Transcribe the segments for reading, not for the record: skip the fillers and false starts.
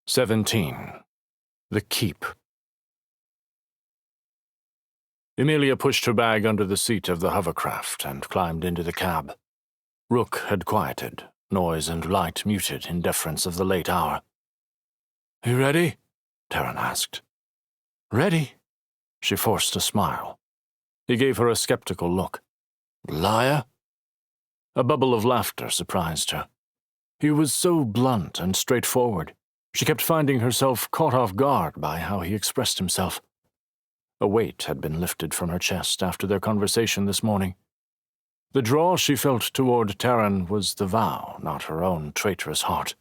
17. The Keep. Emilia pushed her bag under the seat of the hovercraft and climbed into the cab. Rook had quieted, noise and light muted in deference of the late hour. "You ready?" Terran asked. "Ready?" She forced a smile. He gave her a skeptical look. "Liar?" A bubble of laughter surprised her. He was so blunt and straightforward. She kept finding herself caught off guard by how he expressed himself. A weight had been lifted from her chest after their conversation this morning. The draw she felt toward Terran was the vow, not her own traitorous heart.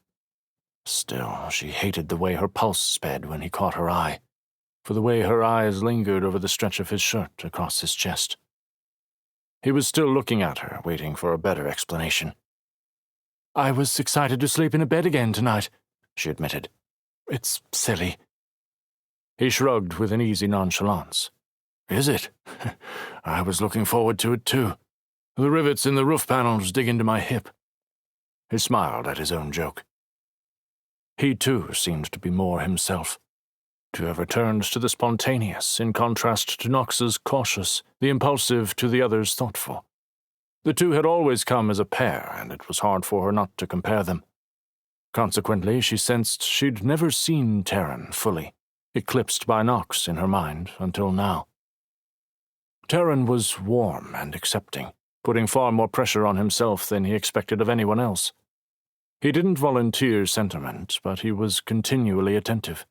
Still, she hated the way her pulse sped when he caught her eye, for the way her eyes lingered over the stretch of his shirt across his chest. He was still looking at her, waiting for a better explanation. "I was excited to sleep in a bed again tonight," she admitted. "It's silly." He shrugged with an easy nonchalance. "Is it? I was looking forward to it too. The rivets in the roof panels dig into my hip." He smiled at his own joke. He too seemed to be more himself, to have returned to the spontaneous in contrast to Knox's cautious, the impulsive to the other's thoughtful. The two had always come as a pair, and it was hard for her not to compare them. Consequently, she sensed she'd never seen Terran fully, eclipsed by Knox in her mind until now. Terran was warm and accepting, putting far more pressure on himself than he expected of anyone else. He didn't volunteer sentiment, but he was continually attentive.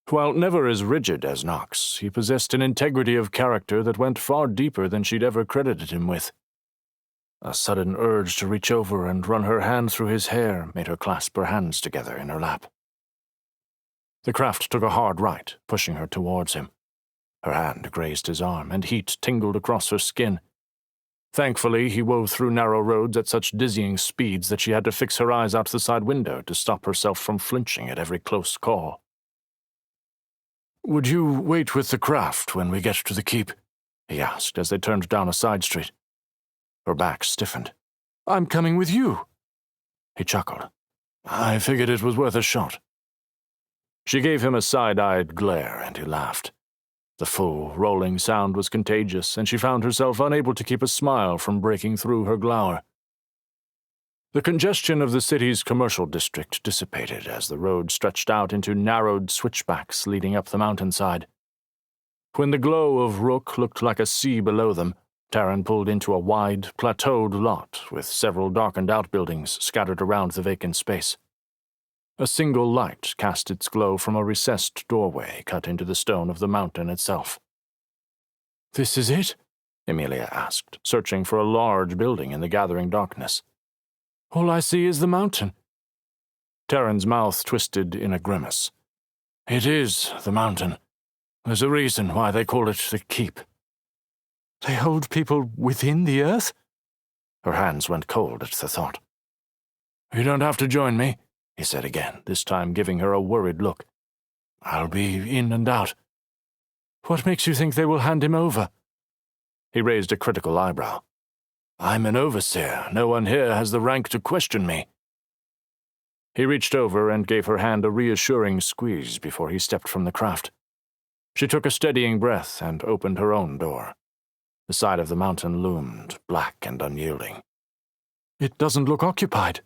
While never as rigid as Knox, he possessed an integrity of character that went far deeper than she'd ever credited him with. A sudden urge to reach over and run her hand through his hair made her clasp her hands together in her lap. The craft took a hard right, pushing her towards him. Her hand grazed his arm, and heat tingled across her skin. Thankfully, he wove through narrow roads at such dizzying speeds that she had to fix her eyes out the side window to stop herself from flinching at every close call. "Would you wait with the craft when we get to the keep?" he asked as they turned down a side street. Her back stiffened. "I'm coming with you." He chuckled. "I figured it was worth a shot." She gave him a side-eyed glare, and he laughed. The full, rolling sound was contagious, and she found herself unable to keep a smile from breaking through her glower. The congestion of the city's commercial district dissipated as the road stretched out into narrowed switchbacks leading up the mountainside. When the glow of Rook looked like a sea below them, Terran pulled into a wide, plateaued lot with several darkened outbuildings scattered around the vacant space. A single light cast its glow from a recessed doorway cut into the stone of the mountain itself. "This is it?" Emilia asked, searching for a large building in the gathering darkness. "All I see is the mountain." Terran's mouth twisted in a grimace. "It is the mountain. There's a reason why they call it the Keep." "They hold people within the earth?" Her hands went cold at the thought. "You don't have to join me," he said again, this time giving her a worried look. "I'll be in and out." "What makes you think they will hand him over?" He raised a critical eyebrow. "I'm an overseer. No one here has the rank to question me." He reached over and gave her hand a reassuring squeeze before he stepped from the craft. She took a steadying breath and opened her own door. The side of the mountain loomed, black and unyielding. "It doesn't look occupied."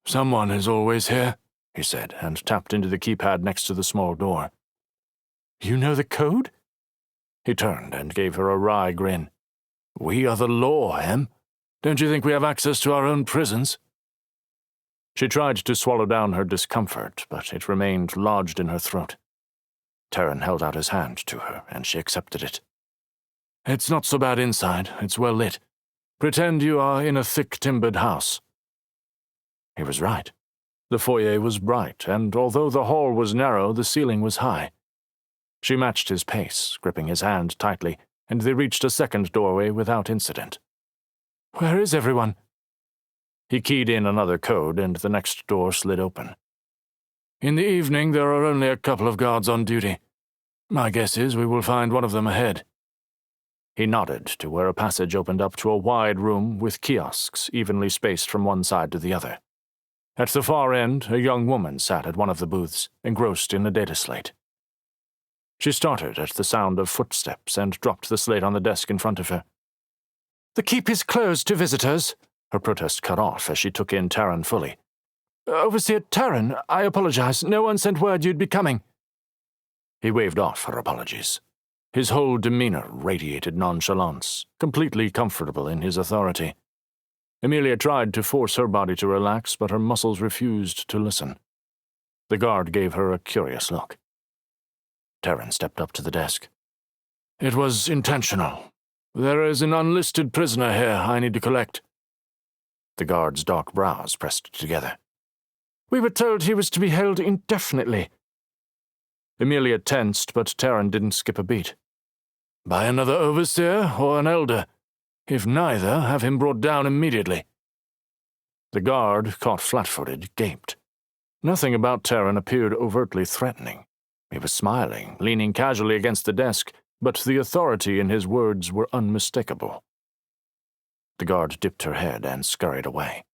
"Someone is always here," he said, and tapped into the keypad next to the small door. "You know the code?" He turned and gave her a wry grin. "We are the law, Em. Don't you think we have access to our own prisons?" She tried to swallow down her discomfort, but it remained lodged in her throat. Terran held out his hand to her, and she accepted it. "It's not so bad inside. It's well lit. Pretend you are in a thick-timbered house." He was right. The foyer was bright, and although the hall was narrow, the ceiling was high. She matched his pace, gripping his hand tightly, and they reached a second doorway without incident. "Where is everyone?" He keyed in another code, and the next door slid open. "In the evening, there are only a couple of guards on duty. My guess is we will find one of them ahead." He nodded to where a passage opened up to a wide room with kiosks evenly spaced from one side to the other. At the far end, a young woman sat at one of the booths, engrossed in a data slate. She started at the sound of footsteps and dropped the slate on the desk in front of her. "The keep is closed to visitors," her protest cut off as she took in Taryn fully. "Overseer Taryn, I apologize. No one sent word you'd be coming." He waved off her apologies. His whole demeanor radiated nonchalance, completely comfortable in his authority. Amelia tried to force her body to relax, but her muscles refused to listen. The guard gave her a curious look. Taryn stepped up to the desk. "It was intentional. There is an unlisted prisoner here I need to collect." The guard's dark brows pressed together. "We were told he was to be held indefinitely." Amelia tensed, but Taryn didn't skip a beat. "By another overseer or an elder? If neither, have him brought down immediately." The guard, caught flat-footed, gaped. Nothing about Taryn appeared overtly threatening. He was smiling, leaning casually against the desk, but the authority in his words were unmistakable. The guard dipped her head and scurried away.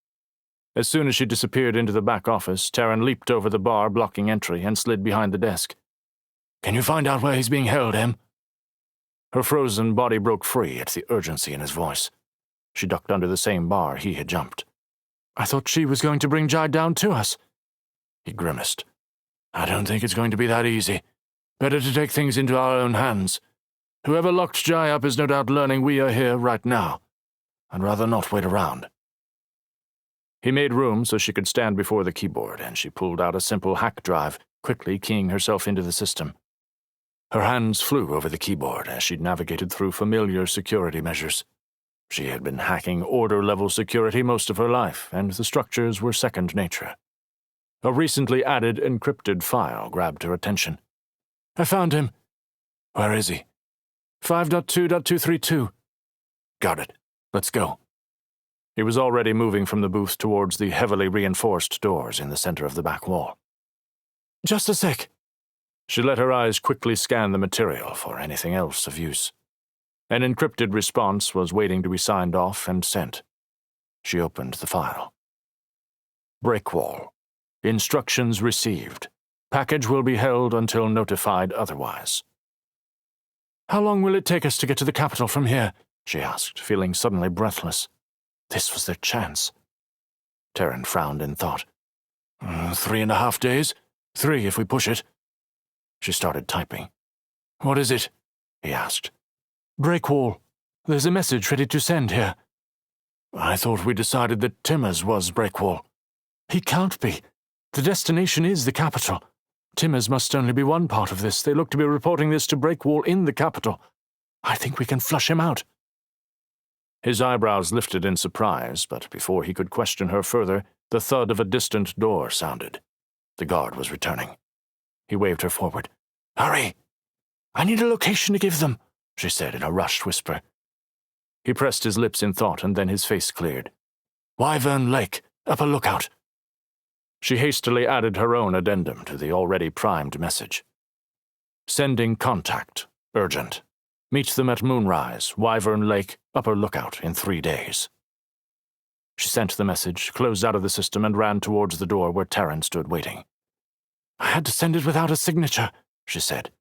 As soon as she disappeared into the back office, Taryn leaped over the bar blocking entry and slid behind the desk. "Can you find out where he's being held, Em?" Her frozen body broke free at the urgency in his voice. She ducked under the same bar he had jumped. "I thought she was going to bring Jai down to us." He grimaced. "I don't think it's going to be that easy. Better to take things into our own hands. Whoever locked Jai up is no doubt learning we are here right now. I'd rather not wait around." He made room so she could stand before the keyboard, and she pulled out a simple hack drive, quickly keying herself into the system. Her hands flew over the keyboard as she navigated through familiar security measures. She had been hacking order-level security most of her life, and the structures were second nature. A recently added encrypted file grabbed her attention. "I found him." "Where is he?" 5.2.232. "Got it. Let's go." He was already moving from the booth towards the heavily reinforced doors in the center of the back wall. "Just a sec." She let her eyes quickly scan the material for anything else of use. An encrypted response was waiting to be signed off and sent. She opened the file. Breakwall. Instructions received. Package will be held until notified otherwise. "How long will it take us to get to the capital from here?" she asked, feeling suddenly breathless. This was their chance. Taryn frowned in thought. 3.5 days? 3 if we push it." She started typing. "What is it?" he asked. "Breakwall. There's a message ready to send here." "I thought we decided that Timmers was Breakwall." "He can't be. The destination is the capital. Timmers must only be one part of this. They look to be reporting this to Breakwall in the capital. I think we can flush him out." His eyebrows lifted in surprise, but before he could question her further, the thud of a distant door sounded. The guard was returning. He waved her forward. "Hurry! I need a location to give them," she said in a rushed whisper. He pressed his lips in thought, and then his face cleared. "Wyvern Lake, Upper Lookout." She hastily added her own addendum to the already primed message. "Sending contact. Urgent. Meet them at moonrise, Wyvern Lake, Upper Lookout in 3 days." She sent the message, closed out of the system, and ran towards the door where Taryn stood waiting. "I had to send it without a signature," she said.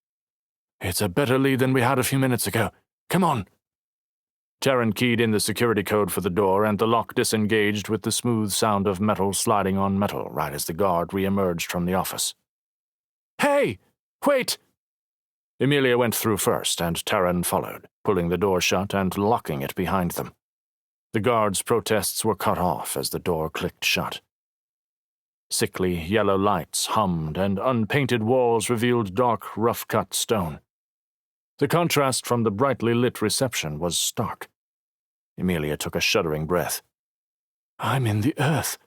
"It's a better lead than we had a few minutes ago. Come on." Taryn keyed in the security code for the door, and the lock disengaged with the smooth sound of metal sliding on metal right as the guard re-emerged from the office. "Hey! Wait!" Amelia went through first, and Taryn followed, pulling the door shut and locking it behind them. The guard's protests were cut off as the door clicked shut. Sickly yellow lights hummed, and unpainted walls revealed dark, rough-cut stone. The contrast from the brightly lit reception was stark. Amelia took a shuddering breath. "I'm in the earth,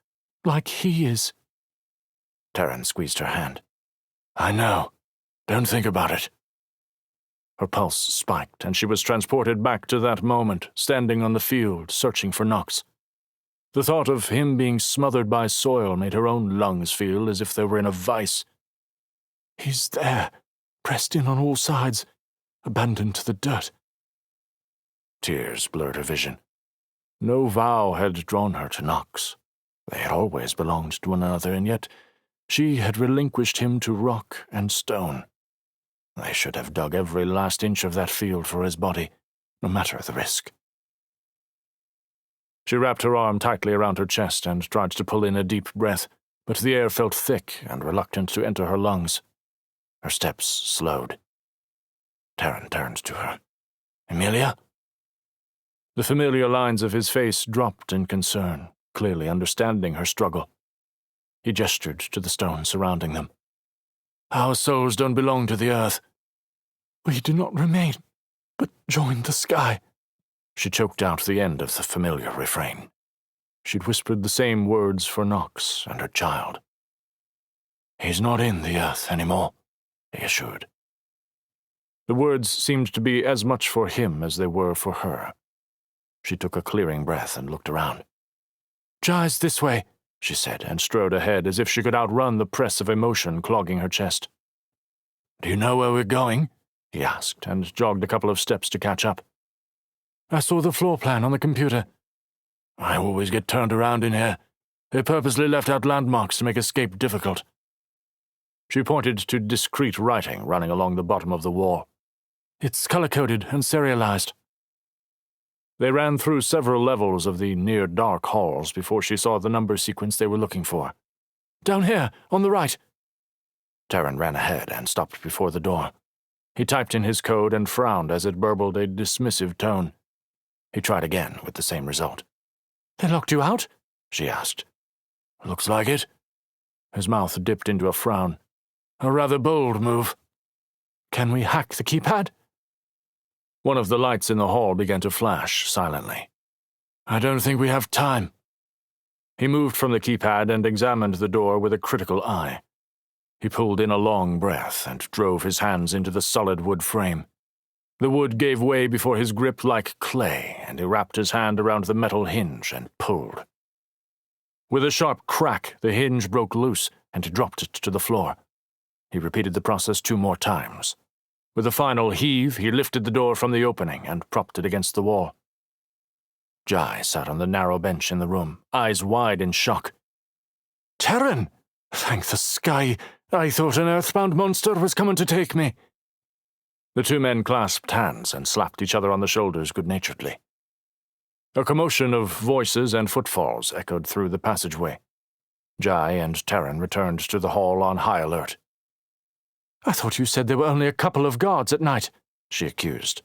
like he is." Taryn squeezed her hand. "I know. Don't think about it." Her pulse spiked, and she was transported back to that moment, standing on the field, searching for Knox. The thought of him being smothered by soil made her own lungs feel as if they were in a vice. He's there, pressed in on all sides, abandoned to the dirt. Tears blurred her vision. No vow had drawn her to Knox. They had always belonged to one another, and yet she had relinquished him to rock and stone. They should have dug every last inch of that field for his body, no matter the risk. She wrapped her arm tightly around her chest and tried to pull in a deep breath, but the air felt thick and reluctant to enter her lungs. Her steps slowed. Terran turned to her. "Emilia?" The familiar lines of his face dropped in concern, clearly understanding her struggle. He gestured to the stones surrounding them. "Our souls don't belong to the earth. We do not remain, but join the sky." She choked out the end of the familiar refrain. She'd whispered the same words for Nox and her child. "He's not in the earth anymore," he assured. The words seemed to be as much for him as they were for her. She took a clearing breath and looked around. "Jai's this way," she said, and strode ahead as if she could outrun the press of emotion clogging her chest. "Do you know where we're going?" he asked, and jogged a couple of steps to catch up. "I saw the floor plan on the computer." "I always get turned around in here. They purposely left out landmarks to make escape difficult." She pointed to discreet writing running along the bottom of the wall. "It's color-coded and serialized." They ran through several levels of the near-dark halls before she saw the number sequence they were looking for. "Down here, on the right." Terran ran ahead and stopped before the door. He typed in his code and frowned as it burbled a dismissive tone. He tried again with the same result. "They locked you out?" she asked. "Looks like it." His mouth dipped into a frown. "A rather bold move." "Can we hack the keypad?" One of the lights in the hall began to flash silently. "I don't think we have time." He moved from the keypad and examined the door with a critical eye. He pulled in a long breath and drove his hands into the solid wood frame. The wood gave way before his grip like clay, and he wrapped his hand around the metal hinge and pulled. With a sharp crack, the hinge broke loose, and he dropped it to the floor. He repeated the process 2 more times. With a final heave, he lifted the door from the opening and propped it against the wall. Jai sat on the narrow bench in the room, eyes wide in shock. "Terran! Thank the sky! I thought an Earthbound monster was coming to take me." The 2 men clasped hands and slapped each other on the shoulders good-naturedly. A commotion of voices and footfalls echoed through the passageway. Jai and Terran returned to the hall on high alert. "I thought you said there were only a couple of guards at night," she accused.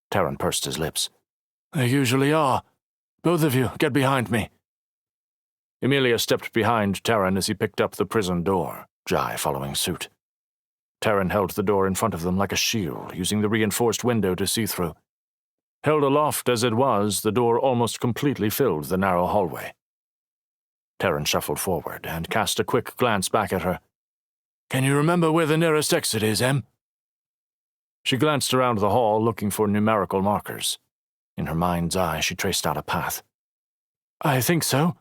Terran pursed his lips. "There usually are. Both of you, get behind me." Emilia stepped behind Terran as he picked up the prison door, Jai following suit. Terran held the door in front of them like a shield, using the reinforced window to see through. Held aloft as it was, the door almost completely filled the narrow hallway. Terran shuffled forward and cast a quick glance back at her. "Can you remember where the nearest exit is, Em?" She glanced around the hall, looking for numerical markers. In her mind's eye, she traced out a path. "I think so."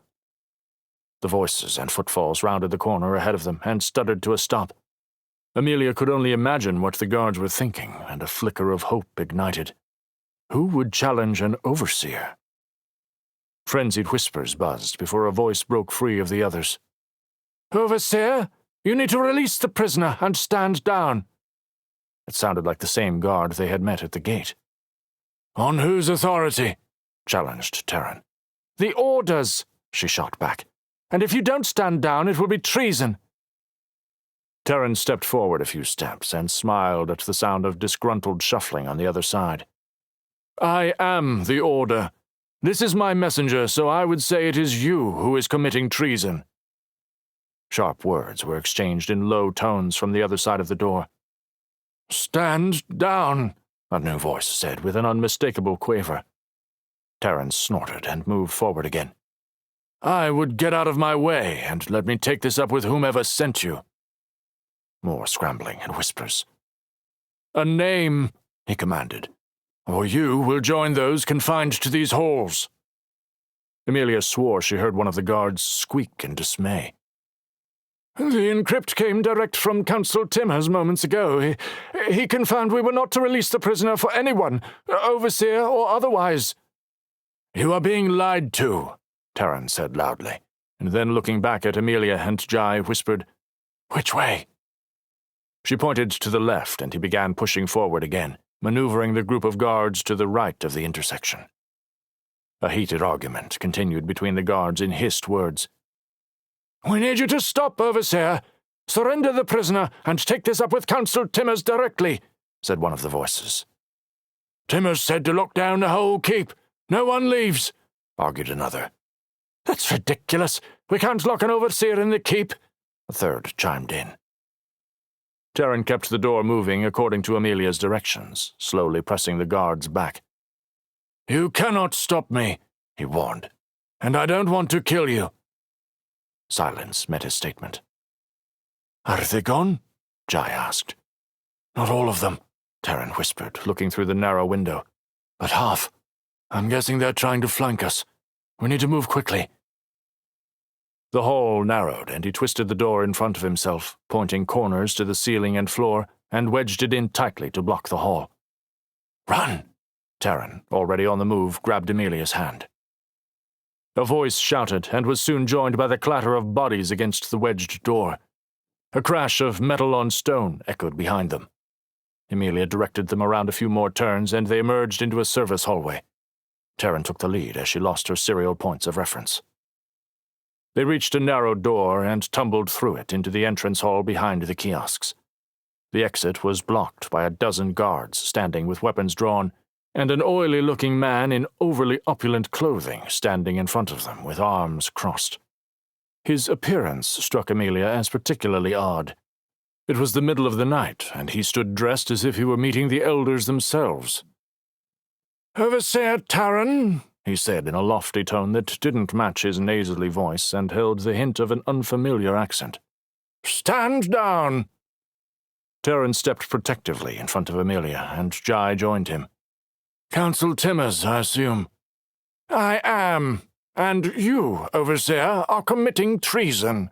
The voices and footfalls rounded the corner ahead of them and stuttered to a stop. Emilia could only imagine what the guards were thinking, and a flicker of hope ignited. Who would challenge an overseer? Frenzied whispers buzzed before a voice broke free of the others. "Overseer, you need to release the prisoner and stand down." It sounded like the same guard they had met at the gate. "On whose authority?" challenged Terran. "The orders," she shot back. "And if you don't stand down, it will be treason." Terran stepped forward a few steps and smiled at the sound of disgruntled shuffling on the other side. "I am the order. This is my messenger, so I would say it is you who is committing treason." Sharp words were exchanged in low tones from the other side of the door. "Stand down," a new voice said with an unmistakable quaver. Terran snorted and moved forward again. "I would get out of my way and let me take this up with whomever sent you." More scrambling and whispers. "A name," he commanded, "or you will join those confined to these halls." Emilia swore she heard one of the guards squeak in dismay. "The encrypt came direct from Council Timmers moments ago. He confirmed we were not to release the prisoner for anyone, overseer or otherwise." "You are being lied to," Terran said loudly, and then looking back at Amelia and Jai, whispered, "Which way?" She pointed to the left, and he began pushing forward again, maneuvering the group of guards to the right of the intersection. A heated argument continued between the guards in hissed words. "We need you to stop, Overseer! Surrender the prisoner and take this up with Council Timmers directly," said one of the voices. "Timmers said to lock down the whole keep. No one leaves," argued another. "That's ridiculous. We can't lock an overseer in the keep," a third chimed in. Terran kept the door moving according to Amelia's directions, slowly pressing the guards back. "You cannot stop me," he warned, "and I don't want to kill you." Silence met his statement. "Are they gone?" Jai asked. "Not all of them," Terran whispered, looking through the narrow window. "But half. I'm guessing they're trying to flank us. We need to move quickly." The hall narrowed, and he twisted the door in front of himself, pointing corners to the ceiling and floor, and wedged it in tightly to block the hall. "Run!" Terran, already on the move, grabbed Amelia's hand. A voice shouted, and was soon joined by the clatter of bodies against the wedged door. A crash of metal on stone echoed behind them. Amelia directed them around a few more turns, and they emerged into a service hallway. Terran took the lead as she lost her serial points of reference. They reached a narrow door and tumbled through it into the entrance hall behind the kiosks. The exit was blocked by a dozen guards standing with weapons drawn, and an oily-looking man in overly opulent clothing standing in front of them with arms crossed. His appearance struck Amelia as particularly odd. It was the middle of the night, and he stood dressed as if he were meeting the elders themselves. "Overseer Terran," he said in a lofty tone that didn't match his nasally voice and held the hint of an unfamiliar accent. "Stand down!" Terran stepped protectively in front of Amelia, and Jai joined him. "Council Timmers, I assume." "I am. And you, Overseer, are committing treason."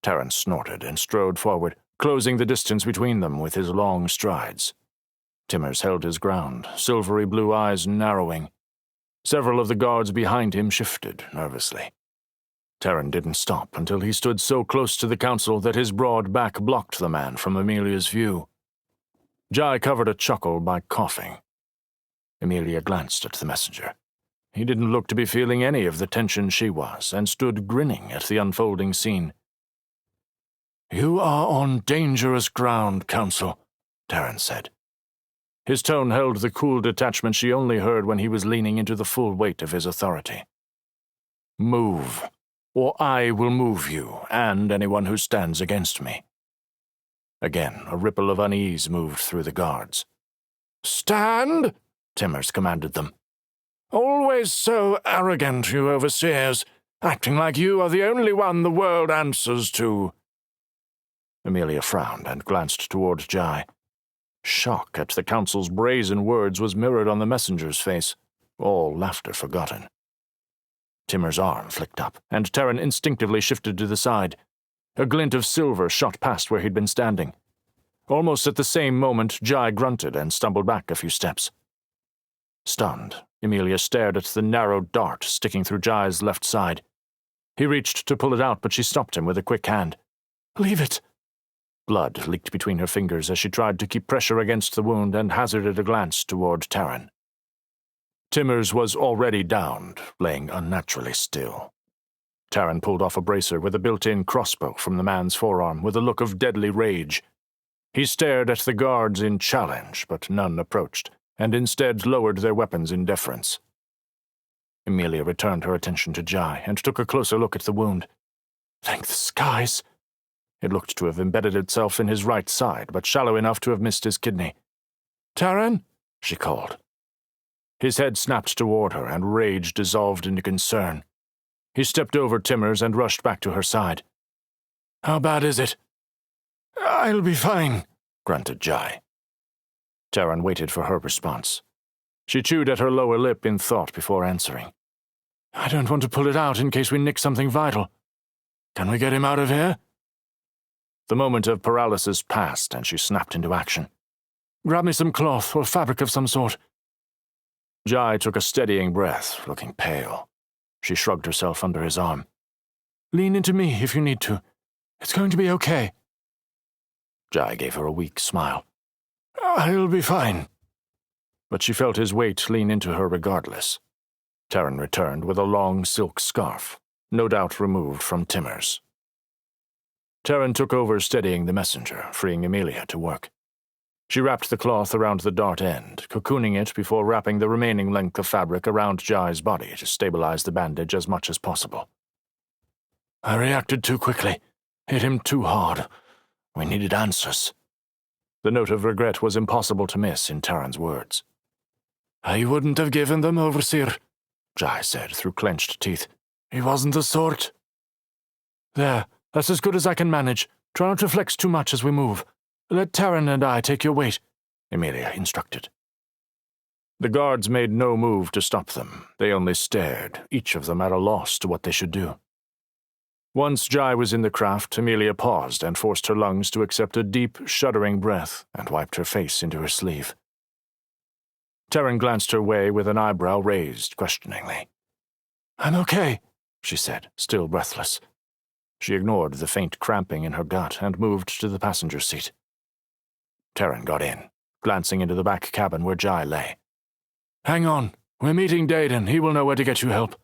Terran snorted and strode forward, closing the distance between them with his long strides. Timmers held his ground, silvery blue eyes narrowing. Several of the guards behind him shifted nervously. Terran didn't stop until he stood so close to the council that his broad back blocked the man from Amelia's view. Jai covered a chuckle by coughing. Amelia glanced at the messenger. He didn't look to be feeling any of the tension she was, and stood grinning at the unfolding scene. "You are on dangerous ground, Council," Terran said. His tone held the cool detachment she only heard when he was leaning into the full weight of his authority. "Move, or I will move you, and anyone who stands against me." Again, a ripple of unease moved through the guards. "Stand!" Timmers commanded them. "Always so arrogant, you overseers, acting like you are the only one the world answers to." Amelia frowned and glanced toward Jai. Shock at the council's brazen words was mirrored on the messenger's face, all laughter forgotten. Timmer's arm flicked up, and Terran instinctively shifted to the side. A glint of silver shot past where he'd been standing. Almost at the same moment, Jai grunted and stumbled back a few steps. Stunned, Amelia stared at the narrow dart sticking through Jai's left side. He reached to pull it out, but she stopped him with a quick hand. "Leave it." Blood leaked between her fingers as she tried to keep pressure against the wound and hazarded a glance toward Terran. Timmers was already downed, laying unnaturally still. Terran pulled off a bracer with a built-in crossbow from the man's forearm with a look of deadly rage. He stared at the guards in challenge, but none approached, and instead lowered their weapons in deference. Amelia returned her attention to Jai and took a closer look at the wound. Thank the skies! It looked to have embedded itself in his right side, but shallow enough to have missed his kidney. "Terran?" she called. His head snapped toward her, and rage dissolved into concern. He stepped over Timmers and rushed back to her side. "How bad is it?" "I'll be fine," grunted Jai. Terran waited for her response. She chewed at her lower lip in thought before answering. "I don't want to pull it out in case we nick something vital. Can we get him out of here?" The moment of paralysis passed, and she snapped into action. "Grab me some cloth or fabric of some sort." Jai took a steadying breath, looking pale. She shrugged herself under his arm. Lean into me if you need to. It's going to be okay. Jai gave her a weak smile. I'll be fine. But she felt his weight lean into her regardless. Terran returned with a long silk scarf, no doubt removed from Timur's. Terran took over steadying the messenger, freeing Emilia to work. She wrapped the cloth around the dart end, cocooning it before wrapping the remaining length of fabric around Jai's body to stabilize the bandage as much as possible. I reacted too quickly. Hit him too hard. We needed answers. The note of regret was impossible to miss in Terran's words. I wouldn't have given them, Overseer, Jai said through clenched teeth. He wasn't the sort. There, that's as good as I can manage. Try not to flex too much as we move. Let Terran and I take your weight, Emilia instructed. The guards made no move to stop them. They only stared, each of them at a loss to what they should do. Once Jai was in the craft, Emilia paused and forced her lungs to accept a deep, shuddering breath and wiped her face into her sleeve. Terran glanced her way with an eyebrow raised questioningly. I'm okay, she said, still breathless. She ignored the faint cramping in her gut and moved to the passenger seat. Terran got in, glancing into the back cabin where Jai lay. Hang on. We're meeting Dedan. He will know where to get you help.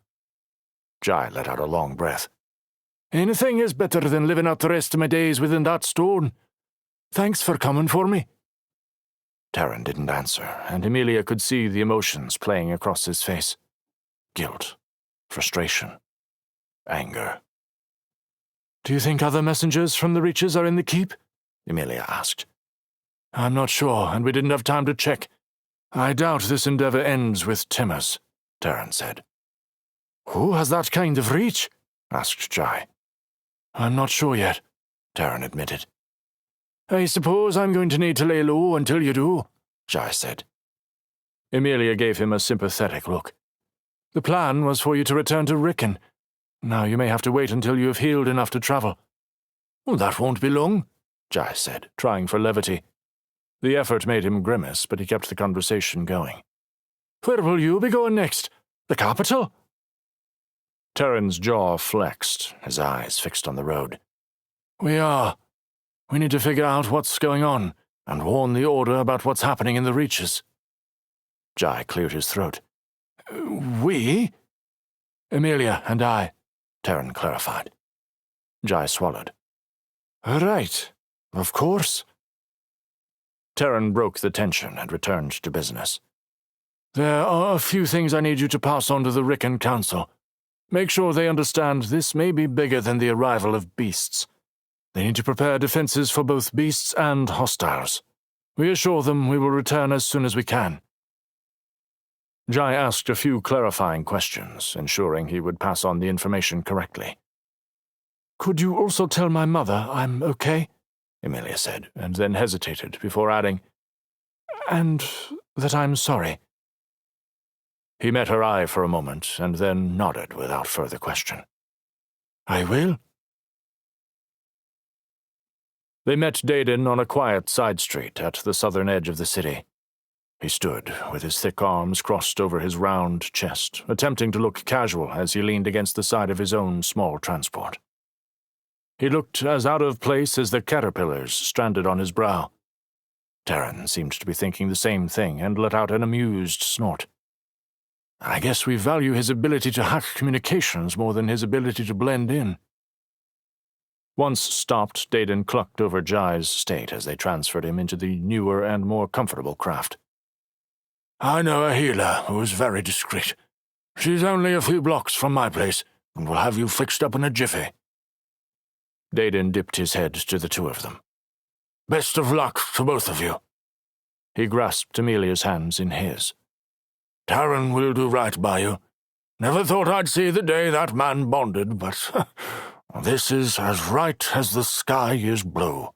Jai let out a long breath. Anything is better than living out the rest of my days within that stone. Thanks for coming for me. Terran didn't answer, and Emilia could see the emotions playing across his face. Guilt, frustration, anger. Do you think other messengers from the Reaches are in the keep? Emilia asked. I'm not sure, and we didn't have time to check. I doubt this endeavor ends with Timur's, Terran said. Who has that kind of reach? Asked Jai. I'm not sure yet, Terran admitted. I suppose I'm going to need to lay low until you do, Jai said. Emilia gave him a sympathetic look. The plan was for you to return to Rickon. Now you may have to wait until you have healed enough to travel. Well, that won't be long, Jai said, trying for levity. The effort made him grimace, but he kept the conversation going. Where will you be going next? The capital? Terran's jaw flexed, his eyes fixed on the road. We are. We need to figure out what's going on, and warn the Order about what's happening in the Reaches. Jai cleared his throat. We? Emilia and I, Terran clarified. Jai swallowed. Right, of course. Terran broke the tension and returned to business. There are a few things I need you to pass on to the Rickon Council. Make sure they understand this may be bigger than the arrival of beasts. They need to prepare defenses for both beasts and hostiles. We assure them we will return as soon as we can. Jai asked a few clarifying questions, ensuring he would pass on the information correctly. Could you also tell my mother I'm okay? Emilia said, and then hesitated before adding, and that I'm sorry. He met her eye for a moment, and then nodded without further question. I will. They met Dedan on a quiet side street at the southern edge of the city. He stood, with his thick arms crossed over his round chest, attempting to look casual as he leaned against the side of his own small transport. He looked as out of place as the caterpillars stranded on his brow. Terran seemed to be thinking the same thing and let out an amused snort. I guess we value his ability to hack communications more than his ability to blend in. Once stopped, Dedan clucked over Jai's state as they transferred him into the newer and more comfortable craft. I know a healer who is very discreet. She's only a few blocks from my place, and will have you fixed up in a jiffy. Dedan dipped his head to the two of them. Best of luck to both of you. He grasped Emilia's hands in his. Terran will do right by you. Never thought I'd see the day that man bonded, but this is as right as the sky is blue.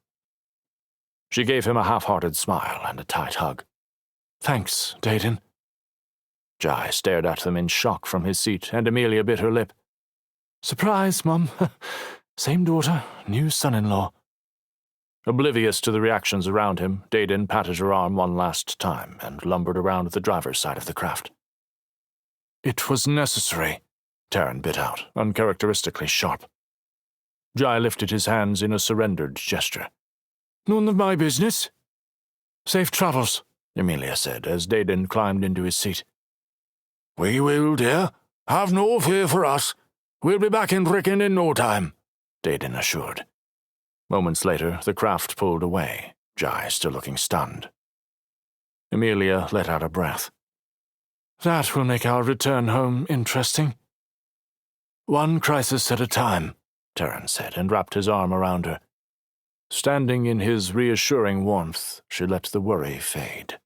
She gave him a half-hearted smile and a tight hug. Thanks, Dedan. Jai stared at them in shock from his seat, and Emilia bit her lip. Surprise, Mum. Same daughter, new son-in-law. Oblivious to the reactions around him, Dedan patted her arm one last time and lumbered around the driver's side of the craft. It was necessary, Terran bit out, uncharacteristically sharp. Jai lifted his hands in a surrendered gesture. "None of my business." "Safe travels," Emilia said, as Dedan climbed into his seat. "We will, dear. Have no fear for us. We'll be back in Rickon in no time," Dedan assured. Moments later, the craft pulled away, Jai still looking stunned. Emilia let out a breath. "That will make our return home interesting." "One crisis at a time," Terran said, and wrapped his arm around her. Standing in his reassuring warmth, she let the worry fade.